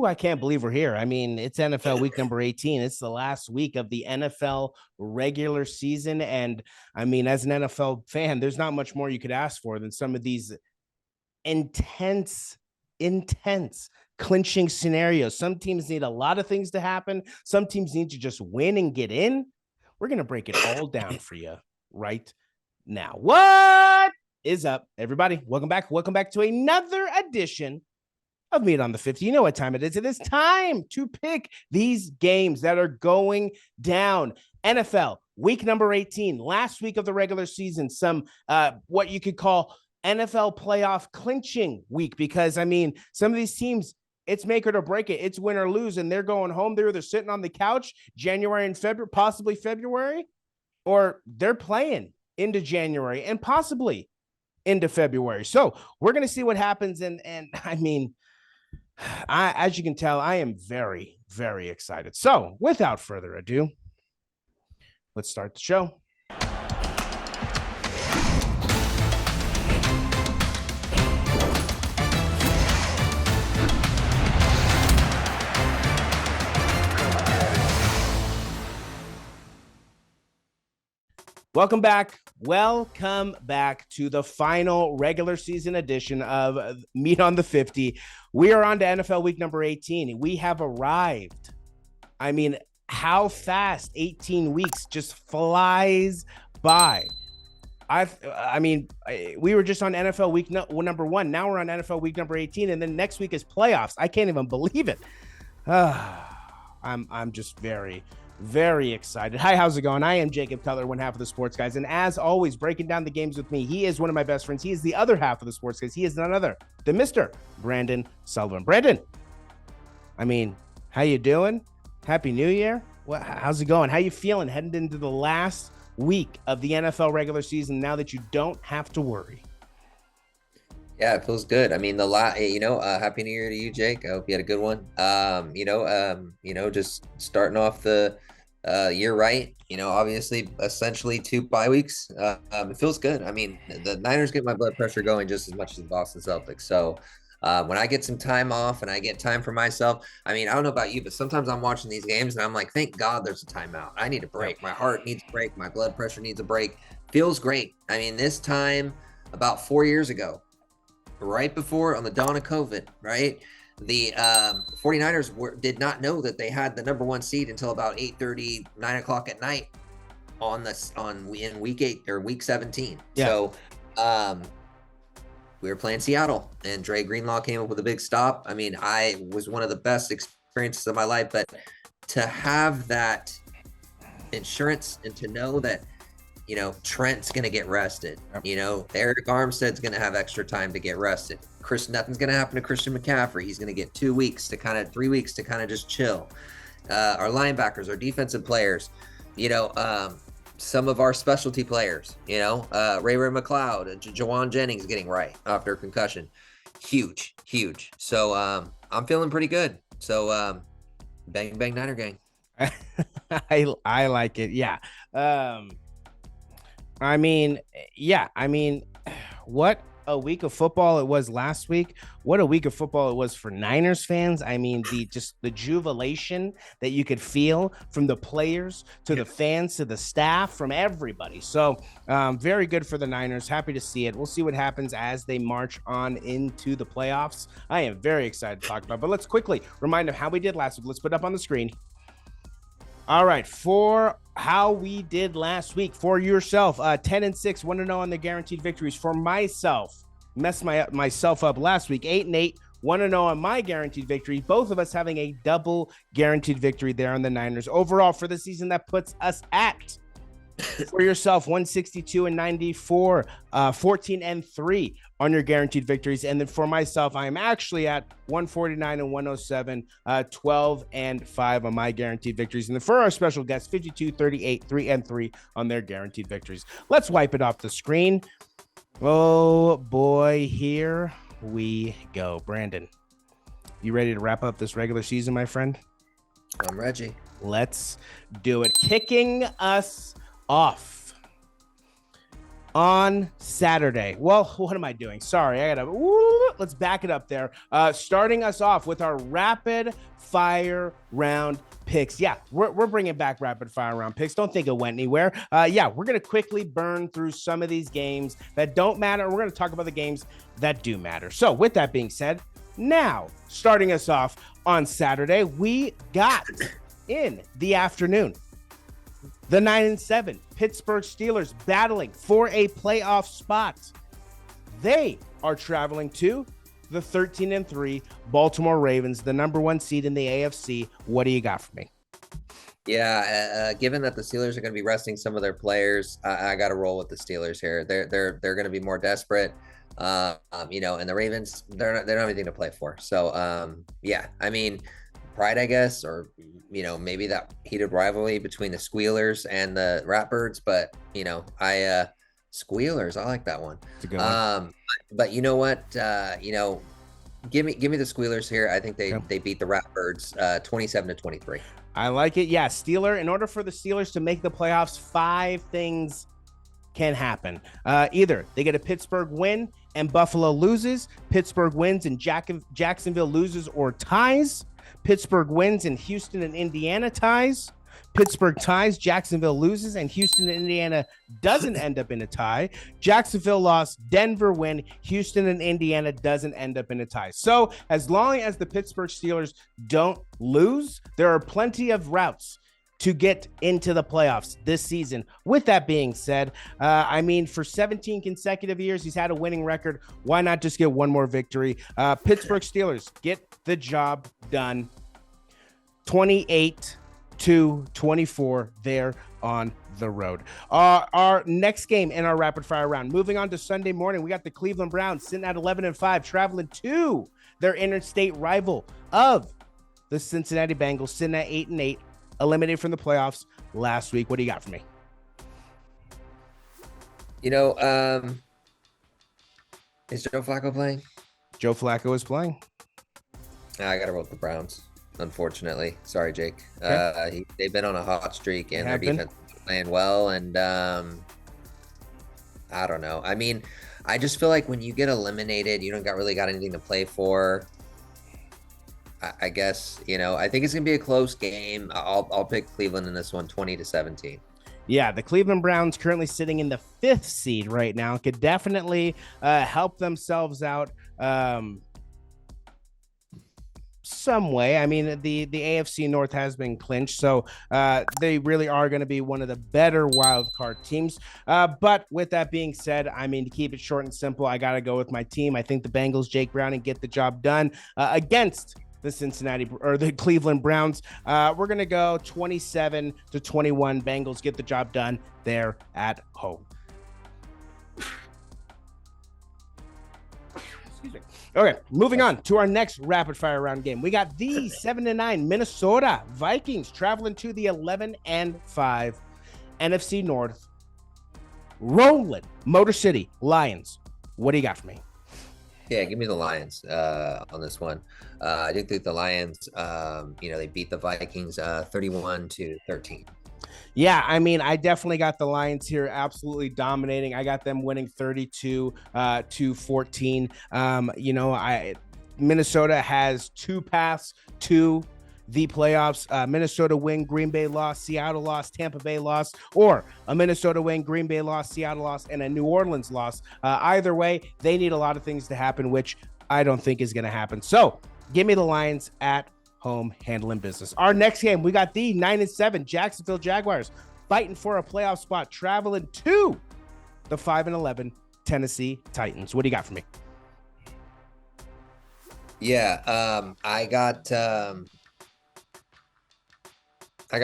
I can't believe we're here. I mean, it's NFL week number 18. It's the last week of the NFL regular season. And I mean, as an NFL fan, there's not much more you could ask for than some of these intense clinching scenarios. Some teams need a lot of things to happen. Some teams need to just win and get in. We're going to break it all down for you right now. What is up, everybody? Welcome back. Welcome back to another edition of Meat on the 50. You know what time it is. It is time to pick these games that are going down. NFL week number 18, last week of the regular season, some what you could call NFL playoff clinching week, because I mean, some of these teams, it's make it or break it. It's win or lose, and they're going home. They're either sitting on the couch January and February, possibly February, or they're playing into January and possibly into February. So we're going to see what happens. And I mean, as you can tell, I am very, very excited. So without further ado, let's start the show. Welcome back. Welcome back to the final regular season edition of Meat on the 50. We are on to NFL week number 18. We have arrived. I mean, how fast 18 weeks just flies by. I mean, we were just on NFL week number 1. Now we're on NFL week number 18, and then next week is playoffs. I can't even believe it. I'm just very excited. Hi, how's it going? I am Jacob Cutler, one half of the Sports Guys, and as always, breaking down the games with me, he is one of my best friends. He is the other half of the Sports Guys. He is none other than Mr. Brandon Sullivan. Brandon, I mean, how you doing? Happy New Year. How's it going? How you feeling heading into the last week of the NFL regular season now that you don't have to worry? Yeah, it feels good. I mean, Happy New Year to you, Jake. I hope you had a good one. Just starting off the year right. Obviously, essentially 2 bye weeks. It feels good. I mean, the Niners get my blood pressure going just as much as the Boston Celtics. So when I get some time off and I get time for myself, I mean, I don't know about you, but sometimes I'm watching these games and I'm like, thank God there's a timeout. I need a break. My heart needs a break. My blood pressure needs a break. Feels great. I mean, this time about 4 years ago, right before on the dawn of COVID, right? The 49ers did not know that they had the number 1 seed until about 8:30, 9 o'clock at night in week 8 or week 17. Yeah. So we were playing Seattle and Dre Greenlaw came up with a big stop. I mean, I was one of the best experiences of my life, but to have that insurance and to know that Trent's going to get rested. Eric Armstead's going to have extra time to get rested. Nothing's going to happen to Christian McCaffrey. He's going to get 3 weeks to kind of just chill. Our linebackers, our defensive players, some of our specialty players, Ray McLeod, Jawan Jennings getting right after a concussion. Huge. So I'm feeling pretty good. So bang, bang, Niner gang. I like it. Yeah. I mean, what a week of football it was last week. What a week of football it was for Niners fans. I mean, the jubilation that you could feel from the players to the fans to the staff, from everybody. So very good for the Niners. Happy to see it. We'll see what happens as they march on into the playoffs. I am very excited to talk about, but let's quickly remind them how we did last week. Let's put it up on the screen. All right, for how we did last week, for yourself, 10-6, 1-0 on the guaranteed victories. For myself, messed myself up last week, 8-8, 1-0 on my guaranteed victory. Both of us having a double guaranteed victory there on the Niners. Overall for the season, that puts us at, for yourself, 162-94, 14-3 on your guaranteed victories. And then for myself, I am actually at 149-107, 12-5 on my guaranteed victories. And then for our special guests, 52-38, 3-3 on their guaranteed victories. Let's wipe it off the screen. Oh boy, here we go. Brandon, you ready to wrap up this regular season, my friend? I'm ready. Let's do it. Kicking us off on Saturday. Well, what am I doing? Sorry, let's back it up there. Starting us off with our rapid fire round picks. Yeah, we're bringing back rapid fire round picks. Don't think it went anywhere. Yeah, we're going to quickly burn through some of these games that don't matter. We're going to talk about the games that do matter. So with that being said, now starting us off on Saturday, we got in the afternoon the 9-7 Pittsburgh Steelers battling for a playoff spot. They are traveling to the 13-3 Baltimore Ravens, the number 1 seed in the AFC. What do you got for me? Yeah, given that the Steelers are going to be resting some of their players, I got to roll with the Steelers here. They're going to be more desperate, and the Ravens they don't have anything to play for. So yeah, I mean, pride, I guess, or maybe that heated rivalry between the Squealers and the Ratbirds, but Squealers, I like that one. It's a good one. But you know what? Give me the Squealers here. I think they beat the Ratbirds 27-23. I like it. Yeah, in order for the Steelers to make the playoffs, 5 things can happen. Either they get a Pittsburgh win and Buffalo loses, Pittsburgh wins and Jacksonville loses or ties, Pittsburgh wins and Houston and Indiana ties, Pittsburgh ties, Jacksonville loses, and Houston and Indiana doesn't end up in a tie. Jacksonville lost, Denver win, Houston and Indiana doesn't end up in a tie. So as long as the Pittsburgh Steelers don't lose, there are plenty of routes to get into the playoffs this season. With that being said, for 17 consecutive years, he's had a winning record. Why not just get one more victory? Pittsburgh Steelers get the job done. 28-24 there on the road. Our next game in our rapid fire round, moving on to Sunday morning, we got the Cleveland Browns sitting at 11-5, traveling to their interstate rival of the Cincinnati Bengals, sitting at 8-8, eliminated from the playoffs last week. What do you got for me? Is Joe Flacco playing? Joe Flacco is playing. I got to roll with the Browns, unfortunately. Sorry, Jake. Okay. They've been on a hot streak, and their defense is playing well. And I don't know. I mean, I just feel like when you get eliminated, you don't really got anything to play for. I guess, I think it's going to be a close game. I'll pick Cleveland in this one, 20-17. Yeah, the Cleveland Browns currently sitting in the 5th seed right now. Could definitely help themselves out some way. I mean, the AFC North has been clinched, so they really are going to be one of the better wild card teams. But with that being said, to keep it short and simple, I got to go with my team. I think the Bengals, Jake Browning, get the job done against the Cleveland Browns. We're going to go 27-21. Bengals get the job done there at home. Excuse me. Okay, moving on to our next rapid fire round game. We got the 7-9 Minnesota Vikings traveling to the 11-5 NFC North rolling Motor City Lions. What do you got for me? Yeah, give me the Lions on this one. I do think the Lions, they beat the Vikings 31-13. Yeah, I definitely got the Lions here absolutely dominating. I got them winning 32-14. Minnesota has 2 paths to the playoffs. Minnesota win, Green Bay lost, Seattle lost, Tampa Bay lost, or a Minnesota win, Green Bay lost, Seattle lost, and a New Orleans loss. Either way, they need a lot of things to happen, which I don't think is going to happen. So give me the Lions at home handling business. Our next game, we got the 9-7 Jacksonville Jaguars fighting for a playoff spot, traveling to the 5-11 Tennessee Titans. What do you got for me? Yeah, I got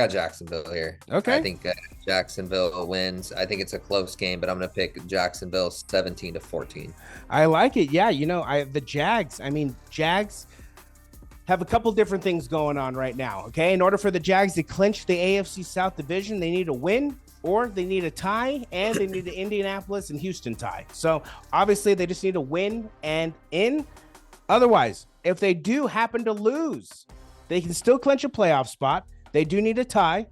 Jacksonville here. Okay. I think Jacksonville wins. I think it's a close game, but I'm going to pick Jacksonville 17-14. I like it. Yeah, the Jags. Jags have a couple different things going on right now, okay? In order for the Jags to clinch the AFC South division, they need a win, or they need a tie, and they need the Indianapolis and Houston tie. So, obviously, they just need a win and in. Otherwise, if they do happen to lose, they can still clinch a playoff spot. They do need a tie.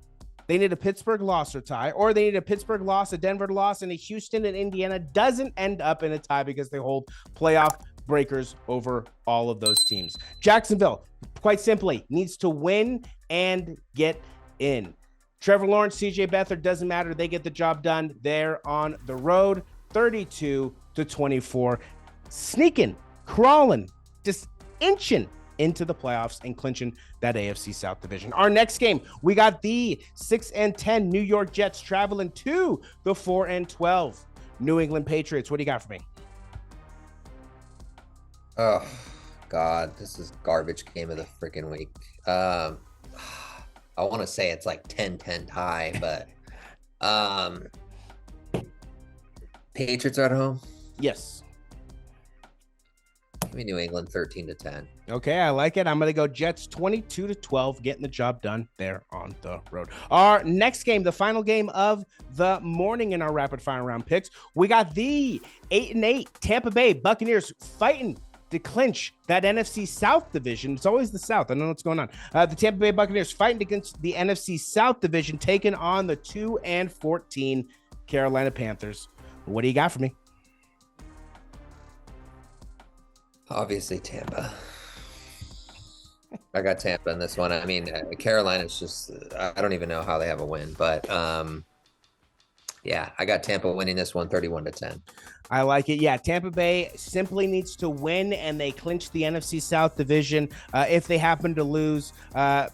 They need a Pittsburgh loss or tie, or they need a Pittsburgh loss, a Denver loss, and a Houston and Indiana doesn't end up in a tie because they hold playoff breakers over all of those teams. Jacksonville, quite simply, needs to win and get in. Trevor Lawrence, CJ Beathard, doesn't matter. They get the job done. They're on the road, 32-24, sneaking, crawling, just inching into the playoffs and clinching that AFC South division. Our next game, we got the 6-10 New York Jets traveling to the 4-12 New England Patriots. What do you got for me? Oh, God, this is garbage game of the freaking week. I want to say it's like 10-10 tie, but Patriots are at home? Yes. Give me New England 13-10. Okay, I like it. I'm going to go Jets 22-12, getting the job done there on the road. Our next game, the final game of the morning in our rapid fire round picks, we got the 8-8 Tampa Bay Buccaneers fighting to clinch that NFC South division. It's always the South. I don't know what's going on. The Tampa Bay Buccaneers fighting against the NFC South division, taking on the 2-14 Carolina Panthers. What do you got for me? Obviously, Tampa. I got Tampa in this one. I mean, Carolina's just, I don't even know how they have a win, but yeah, I got Tampa winning this one 31-10. I like it. Yeah, Tampa Bay simply needs to win, and they clinch the NFC South division. If they happen to lose, if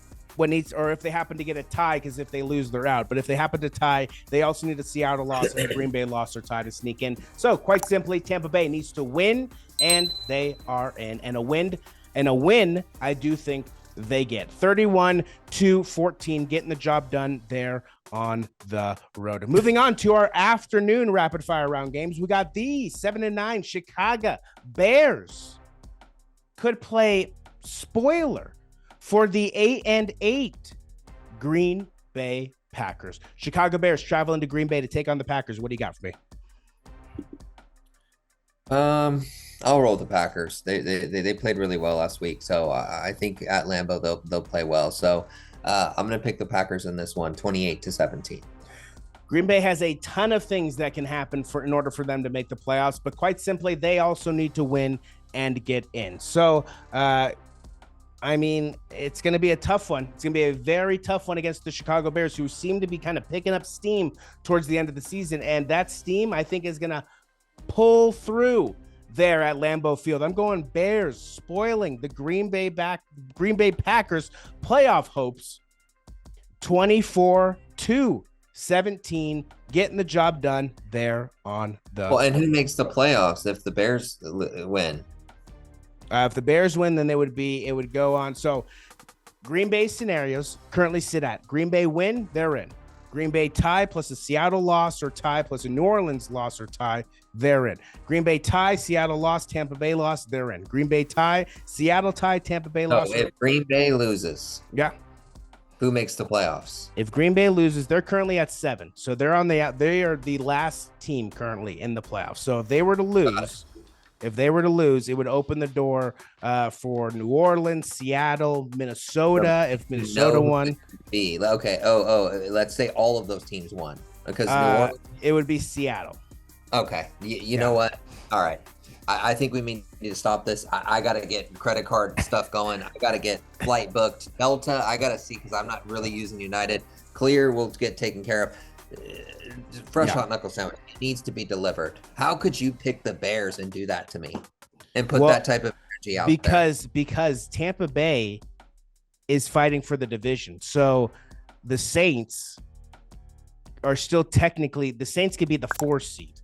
they happen to get a tie, because if they lose, they're out. But if they happen to tie, they also need a Seattle loss and a Green Bay loss or tie to sneak in. So quite simply, Tampa Bay needs to win, and they are in. And a win, I do think they get 31-14, getting the job done there on the road. Moving on to our afternoon rapid fire round games, we got the 7-9 Chicago Bears could play spoiler for the 8-8 Green Bay Packers. Chicago Bears traveling to Green Bay to take on the Packers. What do you got for me? I'll roll the Packers. They played really well last week, so I think at Lambeau they'll play well. So I'm gonna pick the Packers in this one, 28-17. Green Bay has a ton of things that can happen in order for them to make the playoffs, but quite simply, they also need to win and get in. So I mean, it's going to be a tough one. It's going to be a very tough one against the Chicago Bears, who seem to be kind of picking up steam towards the end of the season. And that steam, I think, is going to pull through there at Lambeau Field. I'm going Bears, spoiling the Green Bay Packers playoff hopes, 24-17, getting the job done there on the. Well, and who makes the playoffs if the Bears win? If the Bears win, then it would go on. So Green Bay scenarios currently sit at Green Bay win, they're in. Green Bay tie plus a Seattle loss or tie plus a New Orleans loss or tie, they're in. Green Bay tie, Seattle loss, Tampa Bay loss, they're in. Green Bay tie, Seattle tie, Tampa Bay loss. If Green Bay loses, yeah, who makes the playoffs? If Green Bay loses, they're currently at 7. So they are the last team currently in the playoffs. So if they were to lose, it would open the door for New Orleans, Seattle, Minnesota. If Minnesota won, okay. Let's say all of those teams won because it would be Seattle. Okay, you know what? All right, I think we need to stop this. I got to get credit card stuff going. I got to get flight booked. Delta, I got to see because I'm not really using United. Clear will get taken care of. Fresh hot knuckle sandwich. It needs to be delivered. How could you pick the Bears and do that to me and put that type of energy out because Tampa Bay is fighting for the division. So the Saints are still technically, the Saints could be the 4 seed.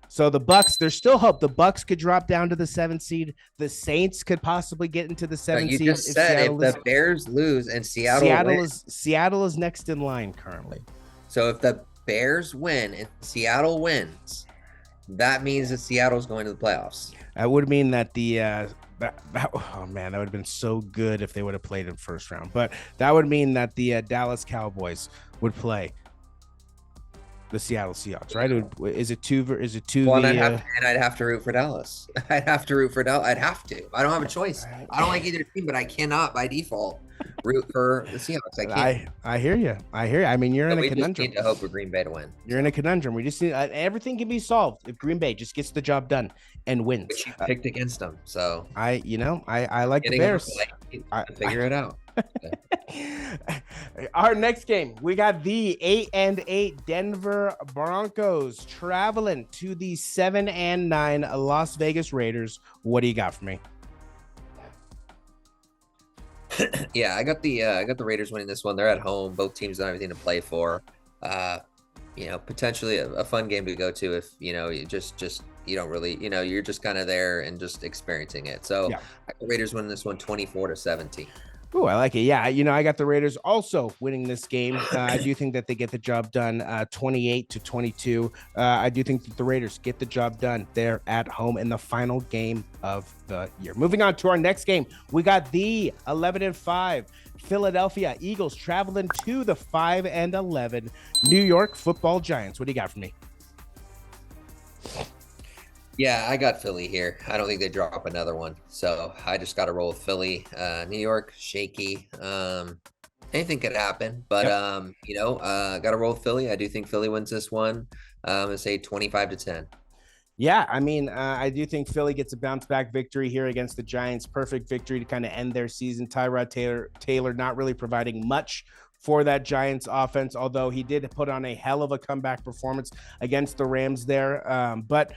So the Bucks, there's still hope. The Bucks could drop down to the 7 seed. The Saints could possibly get into the 7 seed. You just said if the Bears lose and Seattle is next in line currently. So if the Bears win and Seattle wins, that means that Seattle's going to the playoffs. That would mean that that would have been so good if they would have played in first round. But that would mean that the Dallas Cowboys would play the Seattle Seahawks, right? Is it two? Well, I'd have to root for Dallas. I'd have to root for Dallas. I'd have to. I don't have a choice. I don't like either team, but I cannot by default root for the Seahawks. I can't. I hear you. I hear you. I mean, you're in a We conundrum. just need to hope for Green Bay to win. You're in a conundrum. We just need everything can be solved if Green Bay just gets the job done and wins. But you picked against them, so I like the Bears. Figure it out. Our next game, we got the 8-8 Denver Broncos traveling to the 7-9 Las Vegas Raiders. What do you got for me? Yeah, I got the Raiders winning this one. They're at home. Both teams have everything to play for. Potentially a fun game to go to if you just you don't really you're just kind of there and just experiencing it. So yeah. I got the Raiders winning this one 24-17. Oh, I like it. Yeah, I got the Raiders also winning this game. I do think that they get the job done 28-22. I do think that the Raiders get the job done there at home in the final game of the year. Moving on to our next game, we got the 11-5 Philadelphia Eagles traveling to the 5-11 New York Football Giants. What do you got for me? Yeah, I got Philly here. I don't think they drop another one. So I just got to roll with Philly. New York, shaky. Anything could happen. But, got to roll with Philly. I do think Philly wins this one. I'm going to say 25-10. Yeah, I mean, I do think Philly gets a bounce-back victory here against the Giants. Perfect victory to kind of end their season. Tyrod Taylor not really providing much for that Giants offense, although he did put on a hell of a comeback performance against the Rams there. But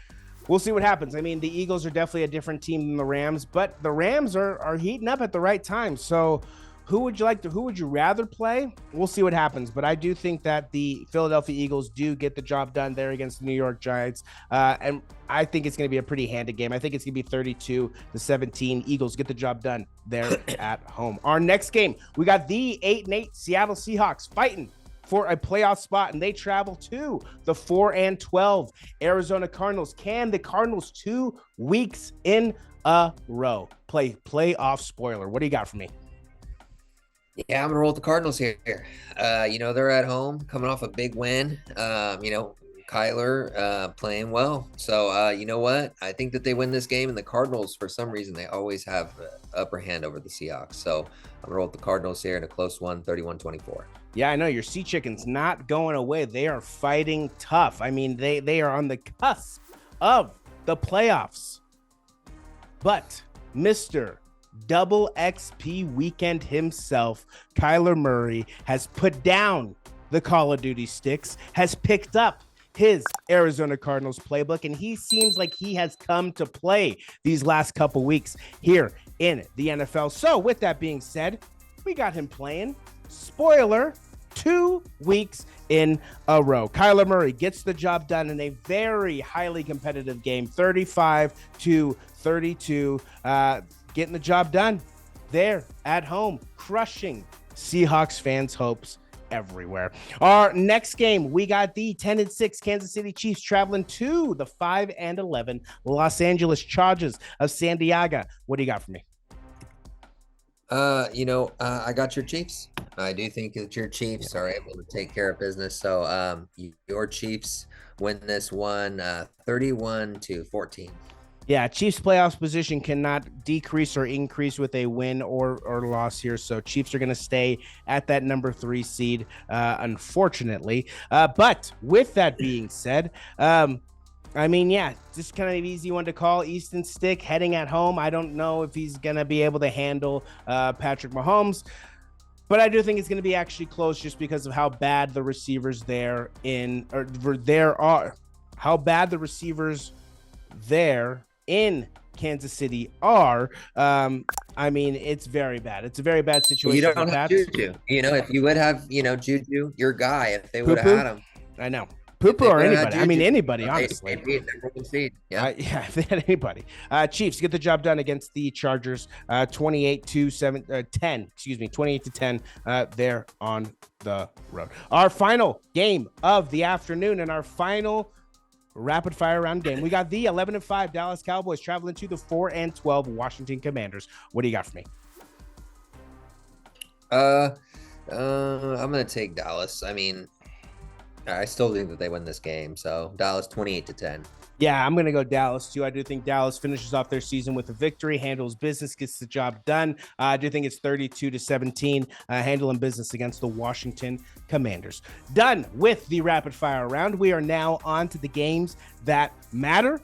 we'll see what happens. I mean, the Eagles are definitely a different team than the Rams, but the Rams are heating up at the right time. So who would you rather play? We'll see what happens. But I do think that the Philadelphia Eagles do get the job done there against the New York Giants. And I think it's going to be a pretty handy game. I think it's going to be 32-17. Eagles get the job done there at home. Our next game, we got the 8-8 Seattle Seahawks fighting for a playoff spot, and they travel to the 4-12 Arizona Cardinals. Can the Cardinals 2 weeks in a row play playoff spoiler? What do you got for me? Yeah, I'm gonna roll with the Cardinals here. They're at home, coming off a big win. Kyler playing well. So you know what? I think that they win this game, and the Cardinals, for some reason, they always have upper hand over the Seahawks. So I'm gonna roll with the Cardinals here in a close one, 31-24. Yeah, I know your Sea Chicken's not going away. They are fighting tough. I mean, they are on the cusp of the playoffs. But Mr. Double XP weekend himself, Kyler Murray, has put down the Call of Duty sticks, has picked up his Arizona Cardinals playbook, and he seems like he has come to play these last couple weeks here in the NFL. So with that being said, we got him playing, spoiler, 2 weeks in a row. Kyler Murray gets the job done in a very highly competitive game, 35-32, getting the job done there at home, crushing Seahawks fans' hopes everywhere. Our next game, we got the 10-6 Kansas City Chiefs traveling to the 5-11 Los Angeles Chargers of San Diego. What do you got for me? I got your Chiefs. I do think that your Chiefs are able to take care of business. So your Chiefs win this one 31-14. Yeah, Chiefs playoffs position cannot decrease or increase with a win or loss here. So Chiefs are going to stay at that number 3 seed, unfortunately. But with that being said, just kind of an easy one to call. Easton Stick heading at home. I don't know if he's going to be able to handle Patrick Mahomes, but I do think it's going to be actually close just because of how bad the receivers how bad the receivers there in Kansas City are. It's very bad. It's a very bad situation. You don't have Juju. If you would have, Juju, your guy, if they would have had him. I know. Pooper or anybody. Anybody, honestly. Yeah, if they had anybody. Chiefs get the job done against the Chargers, 28-10, there on the road. Our final game of the afternoon and our final rapid fire round game. We got the 11-5 Dallas Cowboys traveling to the 4-12 Washington Commanders. What do you got for me? I'm going to take Dallas. I still think that they win this game. So Dallas 28-10. Yeah, I'm going to go Dallas too. I do think Dallas finishes off their season with a victory, handles business, gets the job done. I do think it's 32-17, handling business against the Washington Commanders. Done with the rapid fire round. We are now on to the games that matter.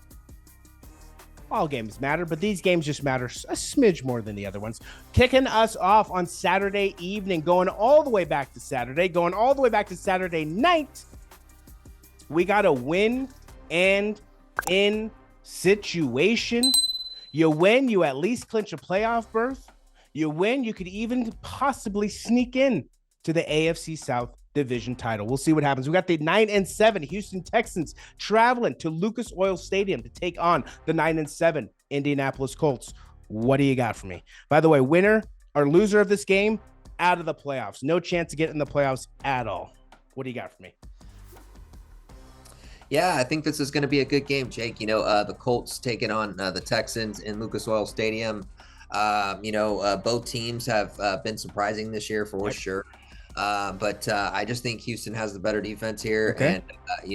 All games matter, but these games just matter a smidge more than the other ones. Kicking us off on Saturday evening, going all the way back to Saturday night. We got a win and in situation. You win, you at least clinch a playoff berth. You win, you could even possibly sneak in to the AFC South division title. We'll see what happens. We got the 9-7 Houston Texans traveling to Lucas Oil Stadium to take on the 9-7 Indianapolis Colts. What do you got for me? By the way, winner or loser of this game, out of the playoffs. No chance to get in the playoffs at all. What do you got for me? Yeah, I think this is going to be a good game, Jake. The Colts taking on the Texans in Lucas Oil Stadium. Both teams have been surprising this year for sure. But I just think Houston has the better defense here. Okay. And,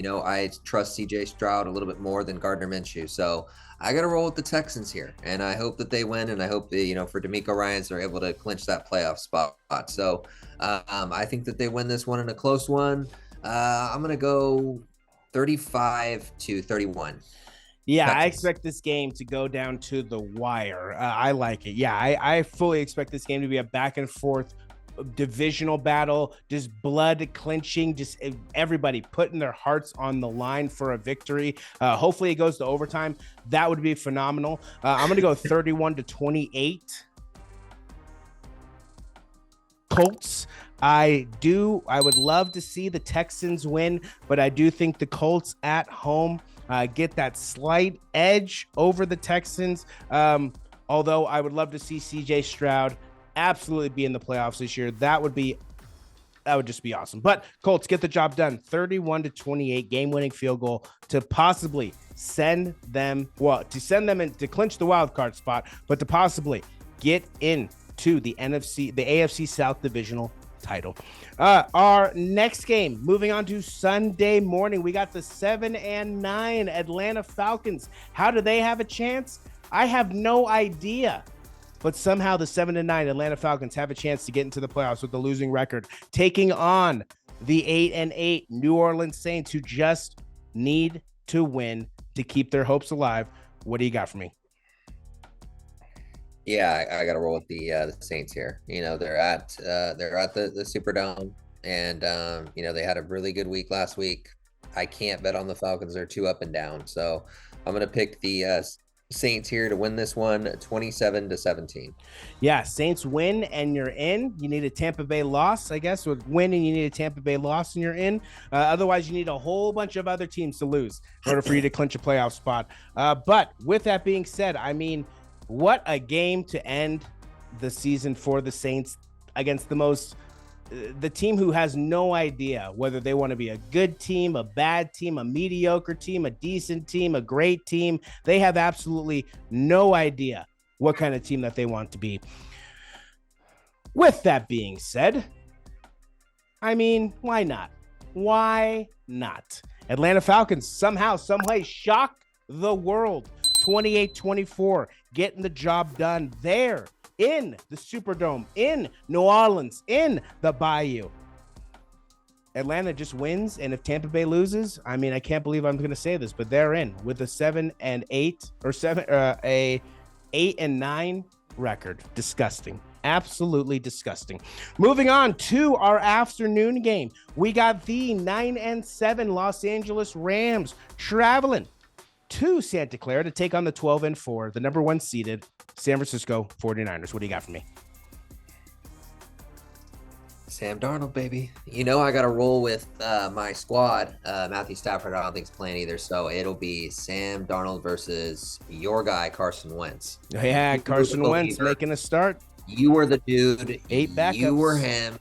I trust CJ Stroud a little bit more than Gardner Minshew. So I got to roll with the Texans here. And I hope that they win. And I hope, for DeMeco Ryans, they're able to clinch that playoff spot. So I think that they win this one in a close one. I'm going to go 35-31. Yeah, Texans. I expect this game to go down to the wire. I like it. Yeah, I fully expect this game to be a back and forth divisional battle, just blood clinching, just everybody putting their hearts on the line for a victory. Hopefully it goes to overtime. That would be phenomenal. I'm going to go 31-28. Colts. I would love to see the Texans win, but I do think the Colts at home get that slight edge over the Texans. Although I would love to see CJ Stroud absolutely be in the playoffs this year. That would just be awesome. But Colts get the job done. 31-28 game-winning field goal to possibly send them in to clinch the wild card spot, but to possibly get into the AFC South divisional title. Our next game, moving on to Sunday morning, we got the 7-9 Atlanta Falcons. How do they have a chance? I have no idea. But somehow the 7-9 Atlanta Falcons have a chance to get into the playoffs with the losing record, taking on the 8-8 New Orleans Saints, who just need to win to keep their hopes alive. What do you got for me? Yeah, I got to roll with the Saints here. They're at the Superdome, and they had a really good week last week. I can't bet on the Falcons; they're too up and down. So I'm going to pick the Saints here to win this one, 27-17. Yeah, Saints win and you're in. You need a Tampa Bay loss, I guess. With winning, you need a Tampa Bay loss and you're in. Otherwise, you need a whole bunch of other teams to lose in order for you to clinch a playoff spot. But with that being said, I mean, what a game to end the season for the Saints against the team who has no idea whether they want to be a good team, a bad team, a mediocre team, a decent team, a great team. They have absolutely no idea what kind of team that they want to be. With that being said, I mean, why not? Why not? Atlanta Falcons somehow, some way shock the world. 28-24, getting the job done there in the Superdome, in New Orleans, in the Bayou. Atlanta just wins, and if Tampa Bay loses, I mean, I can't believe I'm going to say this, but they're in with a 7-8 or a 8-9 record. Disgusting. Absolutely disgusting. Moving on to our afternoon game. We got the 9-7 Los Angeles Rams traveling to Santa Clara to take on the 12-4, the number one seeded San Francisco 49ers. What do you got for me? Sam Darnold, baby. I got to roll with my squad. Matthew Stafford, I don't think, is playing either. So it'll be Sam Darnold versus your guy, Carson Wentz. Yeah, Carson Wentz making a start. You were the dude. 8 backups. You were him.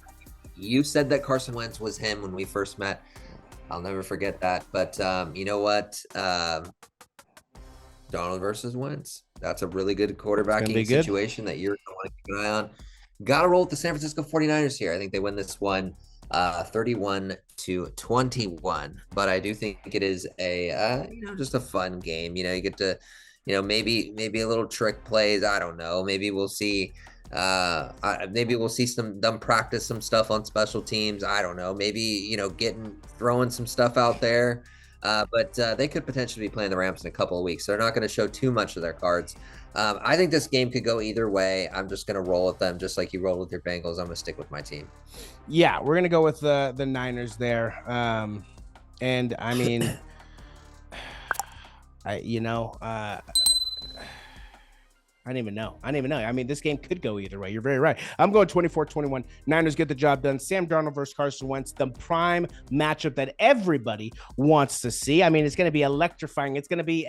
You said that Carson Wentz was him when we first met. I'll never forget that. But you know what? Darnold versus Wentz. That's a really good quarterbacking situation that you're going to keep an eye on. Got to roll with the San Francisco 49ers here. I think they win this one 31-21. But I do think it is a just a fun game. You get to, maybe a little trick plays. I don't know. Maybe we'll see. Maybe we'll see them practice some stuff on special teams. I don't know. Maybe throwing some stuff out there. But they could potentially be playing the Rams in a couple of weeks. So they're not going to show too much of their cards. I think this game could go either way. I'm just going to roll with them, just like you roll with your Bengals. I'm going to stick with my team. Yeah, we're going to go with the Niners there. And I mean, I don't even know. I mean, this game could go either way. You're very right. I'm going 24-21. Niners get the job done. Sam Darnold versus Carson Wentz, the prime matchup that everybody wants to see. I mean, it's going to be electrifying. It's going to be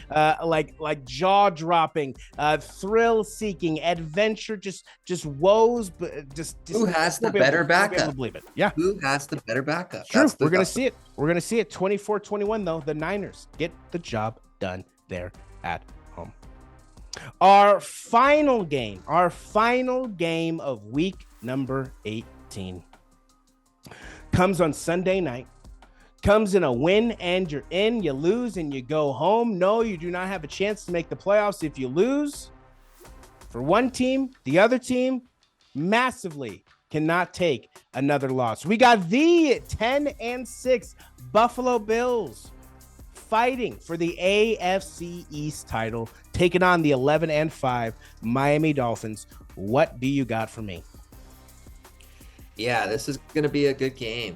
like jaw-dropping, thrill-seeking, adventure, just woes. But just who has the better backup? Believe it. Yeah. Who has the better backup? True. We're going to see it. We're going to see it. 24-21 though. The Niners get the job done there at home. Our final game of week number 18 comes on Sunday night, comes in a win and you're in, you lose and you go home. No, you do not have a chance to make the playoffs if you lose. For one team, the other team massively cannot take another loss. We got the 10-6 Buffalo Bills fighting for the AFC East title, taking on the 11-5 Miami Dolphins. What do you got for me? Yeah, this is going to be a good game.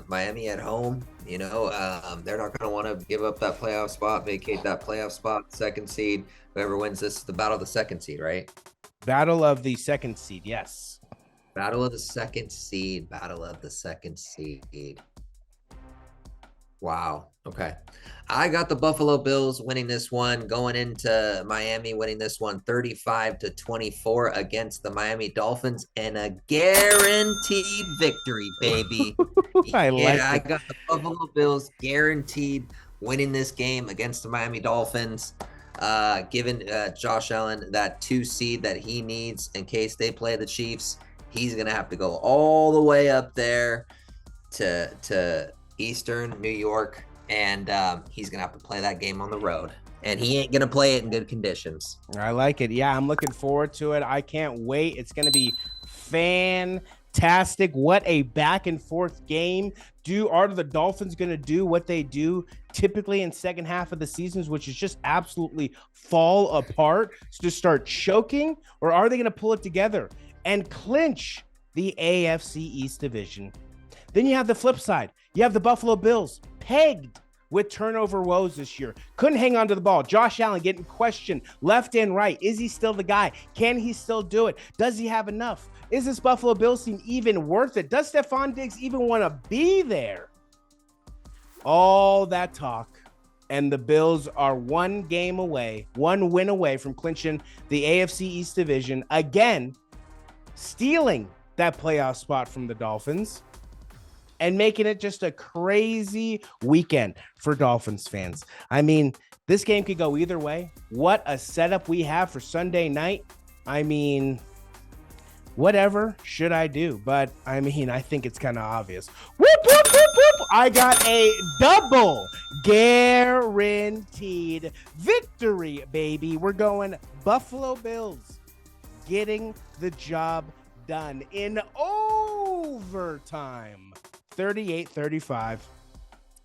Miami at home, they're not going to want to give up that playoff spot, vacate that playoff spot, second seed. Whoever wins this is the battle of the second seed, right? Battle of the second seed, yes. Battle of the second seed. Wow. Okay. I got the Buffalo Bills winning this one, going into Miami winning this one 35-24 against the Miami Dolphins, and a guaranteed victory, baby. I got the Buffalo Bills guaranteed winning this game against the Miami Dolphins, giving Josh Allen that 2 seed that he needs in case they play the Chiefs. He's going to have to go all the way up there to Eastern New York, and he's gonna have to play that game on the road, and he ain't gonna play it in good conditions. I like it. Yeah, I'm looking forward to it. I can't wait. It's gonna be fantastic. What a back and forth game. Are the Dolphins gonna do what they do typically in second half of the seasons, which is just absolutely fall apart, to start choking, or are they gonna pull it together and clinch the AFC East division? Then you have the flip side. You have the Buffalo Bills, pegged with turnover woes this year. Couldn't hang on to the ball. Josh Allen getting questioned left and right. Is he still the guy? Can he still do it? Does he have enough? Is this Buffalo Bills team even worth it? Does Stephon Diggs even want to be there? All that talk, and the Bills are one win away from clinching the AFC East division, again, stealing that playoff spot from the Dolphins, and making it just a crazy weekend for Dolphins fans. I mean, this game could go either way. What a setup we have for Sunday night. I mean, whatever should I do? But I mean, I think it's kind of obvious. Whoop, whoop, whoop, whoop. I got a double guaranteed victory, baby. We're going Buffalo Bills getting the job done in overtime. 38-35,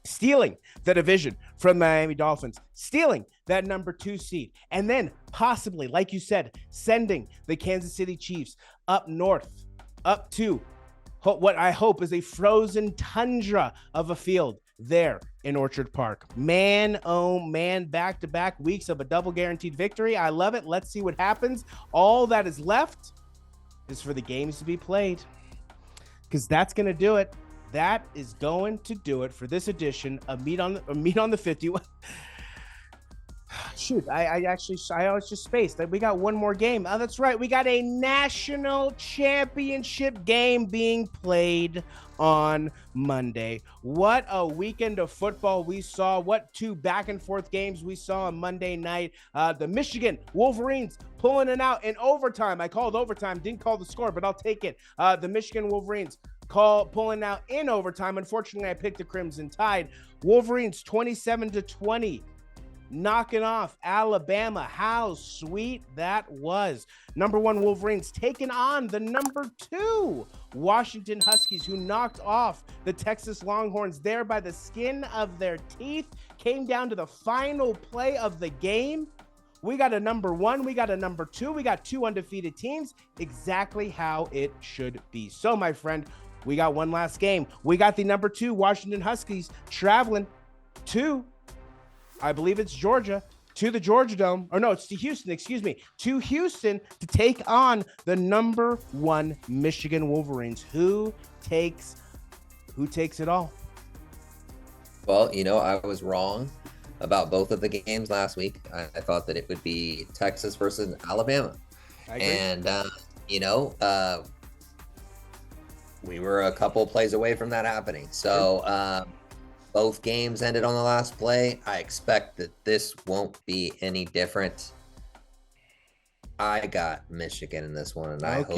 stealing the division from the Miami Dolphins, stealing that number 2 seed, and then possibly, like you said, sending the Kansas City Chiefs up north, up to what I hope is a frozen tundra of a field there in Orchard Park. Man, oh man, back-to-back weeks of a double guaranteed victory. I love it. Let's see what happens. All that is left is for the games to be played, because that's going to do it. That is going to do it for this edition of Meat on the 50. Shoot, I was just spaced. We got one more game. Oh, that's right. We got a national championship game being played on Monday. What a weekend of football we saw. What 2 back and forth games we saw on Monday night. The Michigan Wolverines pulling it out in overtime. I called overtime, didn't call the score, but I'll take it. The Michigan Wolverines pulling out in overtime. Unfortunately, I picked the Crimson Tide. Wolverines 27-20. Knocking off Alabama. How sweet that was. Number 1 Wolverines taking on the number 2 Washington Huskies, who knocked off the Texas Longhorns there by the skin of their teeth. Came down to the final play of the game. We got a number 1, we got a number 2, we got 2 undefeated teams, exactly how it should be. So, my friend, we got one last game. We got the number 2 Washington Huskies traveling to, I believe it's Georgia, to the Georgia Dome. Or no, it's to Houston, excuse me. To Houston to take on the number 1 Michigan Wolverines. Who takes it all? Well, I was wrong about both of the games last week. I thought that it would be Texas versus Alabama. I agree. And, we were a couple plays away from that happening. So, both games ended on the last play. I expect that this won't be any different. I got Michigan in this one, and I hope,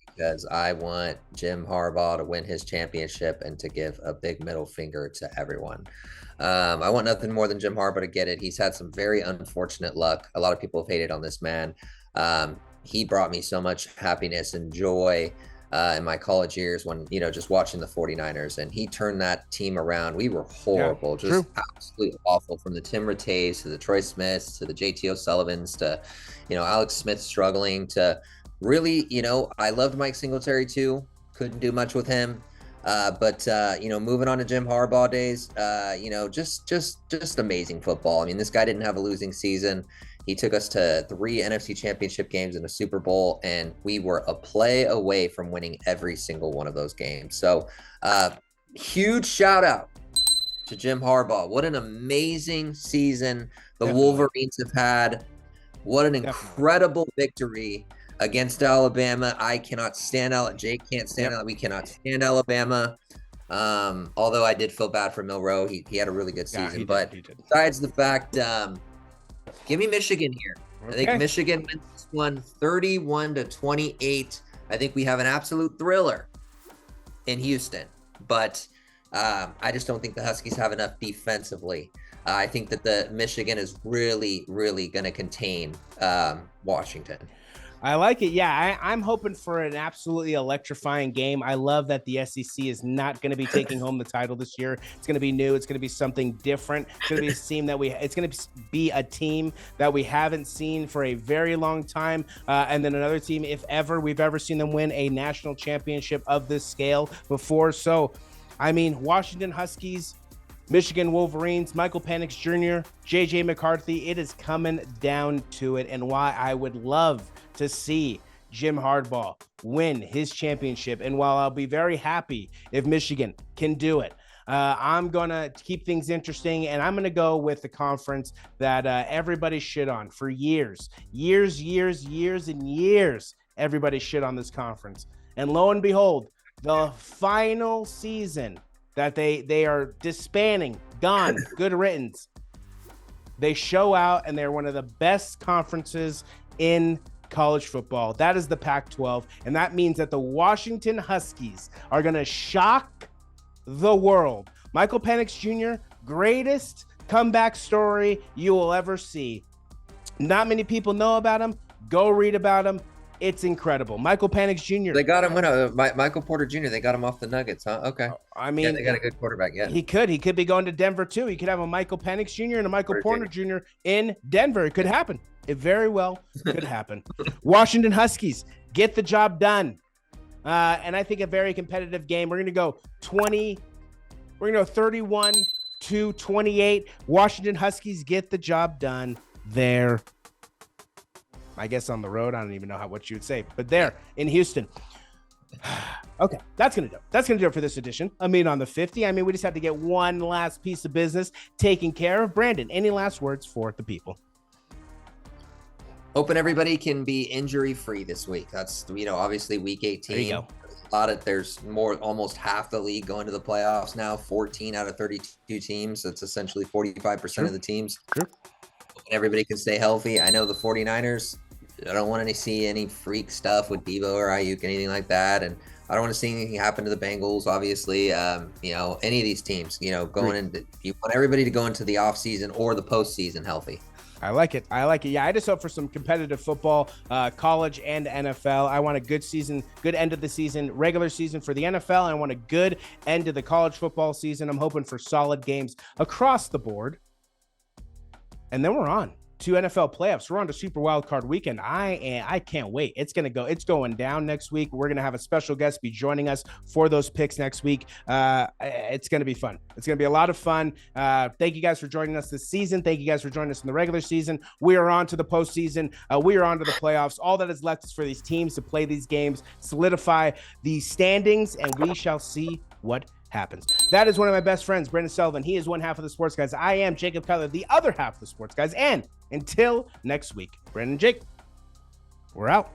because I want Jim Harbaugh to win his championship and to give a big middle finger to everyone. I want nothing more than Jim Harbaugh to get it. He's had some very unfortunate luck. A lot of people have hated on this man. He brought me so much happiness and joy in my college years when, just watching the 49ers, and he turned that team around. We were horrible, just absolutely awful, from the Tim Rattays to the Troy Smiths to the JT O'Sullivans to, Alex Smith struggling to really, I loved Mike Singletary too. Couldn't do much with him. But moving on to Jim Harbaugh days, just amazing football. I mean, this guy didn't have a losing season. He took us to 3 NFC championship games and a Super Bowl, and we were a play away from winning every single one of those games. So, huge shout out to Jim Harbaugh. What an amazing season the Wolverines have had. What an incredible victory against Alabama. I cannot stand out. Jake can't stand out. We cannot stand Alabama. Although I did feel bad for Milroe. He had a really good season. Besides the fact, give me Michigan here. I think Michigan wins this one 31-28. I think we have an absolute thriller in Houston. But I just don't think the Huskies have enough defensively. I think that the Michigan is really, really going to contain Washington. I like it. Yeah, I'm hoping for an absolutely electrifying game. I love that the SEC is not going to be taking home the title this year. It's going to be new. It's going to be something different. It's going to be a team it's going to be a team that we haven't seen for a very long time. And then another team, if ever we've ever seen them win a national championship of this scale before. So, I mean, Washington Huskies, Michigan Wolverines, Michael Penix Jr., J.J. McCarthy, it is coming down to it. And why I would love to see Jim Harbaugh win his championship. And while I'll be very happy if Michigan can do it, I'm going to keep things interesting, and I'm going to go with the conference that everybody shit on for years. Everybody shit on this conference. And lo and behold, the final season that they are disbanding, gone, good riddance. They show out, and they're one of the best conferences in college football. That is the Pac-12, and that means that the Washington Huskies are going to shock the world. Michael Penix Jr., greatest comeback story you will ever see. Not many people know about him. Go read about him. It's incredible. Michael Penix Jr. They got him Michael Porter Jr. They got him off the Nuggets, huh? Okay. I mean, they got a good quarterback. Yeah, he could be going to Denver too. He could have a Michael Penix Jr. and a Michael Porter Jr. in Denver. It could happen. It very well could happen. Washington Huskies get the job done, and I think a very competitive game. We're gonna go 31-28. Washington Huskies get the job done there. I guess on the road, I don't even know what you would say, but there in Houston. Okay, that's gonna do it. That's gonna do it for this edition. I mean, on the 50. I mean, we just have to get one last piece of business taken care of. Brandon, any last words for the people? Hoping everybody can be injury free this week. That's obviously week 18. There you go. There's almost half the league going to the playoffs now. 14 out of 32 teams. That's essentially 45% of the teams. Sure. Everybody can stay healthy. I know the 49ers. I don't want to see any freak stuff with Debo or Ayuk, anything like that. And I don't want to see anything happen to the Bengals, obviously. You know, any of these teams, you know, going into, you want everybody to go into the offseason or the postseason healthy. I like it. Yeah, I just hope for some competitive football, college and NFL. I want a good season, good end of the season, regular season for the NFL. I want a good end of the college football season. I'm hoping for solid games across the board. And then we're on to NFL playoffs. We're on to Super Wild Card Weekend. I can't wait. It's going down next week. We're gonna have a special guest be joining us for those picks next week. It's gonna be fun. It's gonna be a lot of fun. Thank you guys for joining us this season. Thank you guys for joining us in the regular season. We are on to the postseason. We are on to the playoffs. All that is left is for these teams to play these games, solidify these standings, and we shall see what happens. That is one of my best friends, Brendan Sullivan. He is one half of the Sports Guys. I am Jacob Cutler, the other half of the Sports Guys. And until next week, Brendan and Jake, we're out.